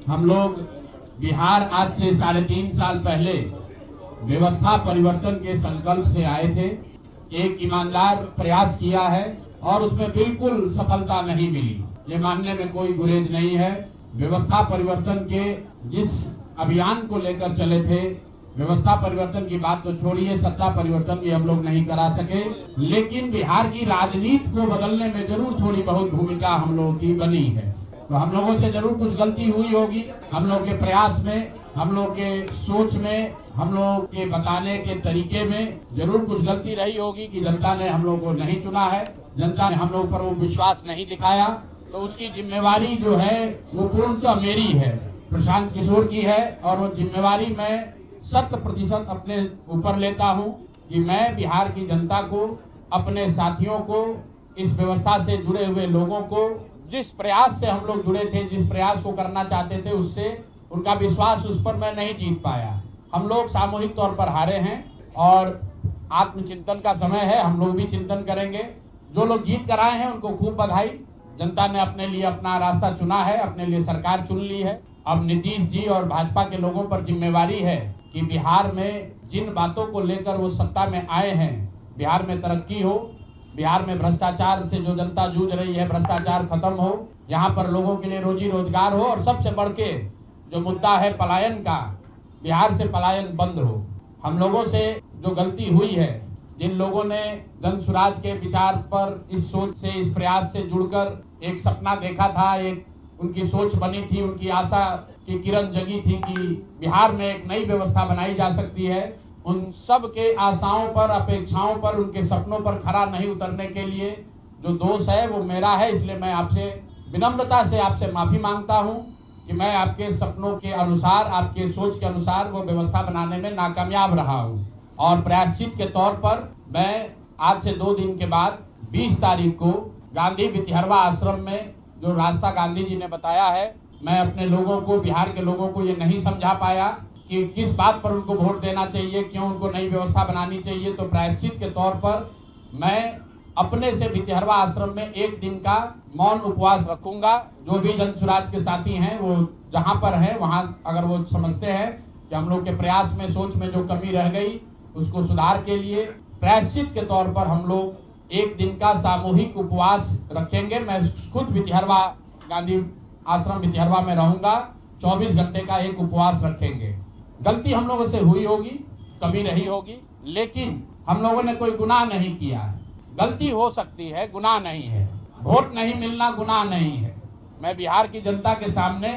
हम लोग बिहार आज से 3.5 साल पहले व्यवस्था परिवर्तन के संकल्प से आए थे। एक ईमानदार प्रयास किया है और उसमें बिल्कुल सफलता नहीं मिली, ये मानने में कोई गुरेज नहीं है। व्यवस्था परिवर्तन के जिस अभियान को लेकर चले थे, व्यवस्था परिवर्तन की बात तो छोड़िए, सत्ता परिवर्तन भी हम लोग नहीं करा सके, लेकिन बिहार की राजनीति को बदलने में जरूर थोड़ी बहुत भूमिका हम लोगों की बनी है। तो हम लोगों से जरूर कुछ गलती हुई होगी, हम लोग के प्रयास में, हम लोग के सोच में, हम लोग के बताने के तरीके में जरूर कुछ गलती रही होगी कि जनता ने हम लोग को नहीं चुना है, जनता ने हम लोग पर वो विश्वास नहीं दिखाया। तो उसकी जिम्मेवारी जो है वो पूर्णतः मेरी है, प्रशांत किशोर की है, और वो जिम्मेवारी मैं 100% अपने ऊपर लेता हूँ कि मैं बिहार की जनता को, अपने साथियों को, इस व्यवस्था से जुड़े हुए लोगों को, जिस प्रयास से हम लोग जुड़े थे, जिस प्रयास को करना चाहते थे, उससे उनका विश्वास उस पर मैं नहीं जीत पाया। हम लोग सामूहिक तौर पर हारे हैं और आत्मचिंतन का समय है, हम लोग भी चिंतन करेंगे। जो लोग जीत कर आए हैं उनको खूब बधाई, जनता ने अपने लिए अपना रास्ता चुना है, अपने लिए सरकार चुन ली है। अब नीतीश जी और भाजपा के लोगों पर जिम्मेवारी है कि बिहार में जिन बातों को लेकर वो सत्ता में आए हैं, बिहार में तरक्की हो, बिहार में भ्रष्टाचार से जो जनता जूझ रही है, भ्रष्टाचार खत्म हो, यहाँ पर लोगों के लिए रोजी रोजगार हो, और सबसे बढ़ के जो मुद्दा है पलायन का, बिहार से पलायन बंद हो। हम लोगों से जो गलती हुई है, जिन लोगों ने जन स्वराज के विचार पर, इस सोच से, इस प्रयास से जुड़कर एक सपना देखा था, एक उनकी सोच बनी थी, उनकी आशा की किरण जगी थी कि बिहार में एक नई व्यवस्था बनाई जा सकती है, उन सब के आशाओं पर, अपेक्षाओं पर, उनके सपनों पर खरा नहीं उतरने के लिए जो दोष है वो मेरा है। इसलिए मैं आपसे विनम्रता से आपसे माफी मांगता हूं कि मैं आपके सपनों के अनुसार, आपके सोच के अनुसार वो व्यवस्था बनाने में नाकामयाब रहा हूं। और प्रायश्चित के तौर पर मैं आज से 2 दिन के बाद 20 तारीख को गांधी भितिहरवा आश्रम में, जो रास्ता गांधी जी ने बताया है, मैं अपने लोगों को, बिहार के लोगों को ये नहीं समझा पाया कि किस बात पर उनको वोट देना चाहिए, क्यों उनको नई व्यवस्था बनानी चाहिए। तो प्रायश्चित के तौर पर मैं अपने से भितिहरवा आश्रम में 1 दिन का मौन उपवास रखूंगा। जो भी जन स्वराज के साथी हैं वो जहां पर हैं, वहां अगर वो समझते हैं कि हम लोग के प्रयास में, सोच में जो कमी रह गई, उसको सुधार के लिए प्रायश्चित के तौर पर हम लोग 1 दिन का सामूहिक उपवास रखेंगे। मैं खुद भितिहरवा, गांधी आश्रम भितिहरवा में रहूंगा, 24 घंटे का एक उपवास रखेंगे। गलती हम लोगों से हुई होगी, कमी रही होगी, लेकिन हम लोगों ने कोई गुनाह नहीं किया है। गलती हो सकती है, गुनाह नहीं है। वोट नहीं मिलना गुनाह नहीं है। मैं बिहार की जनता के सामने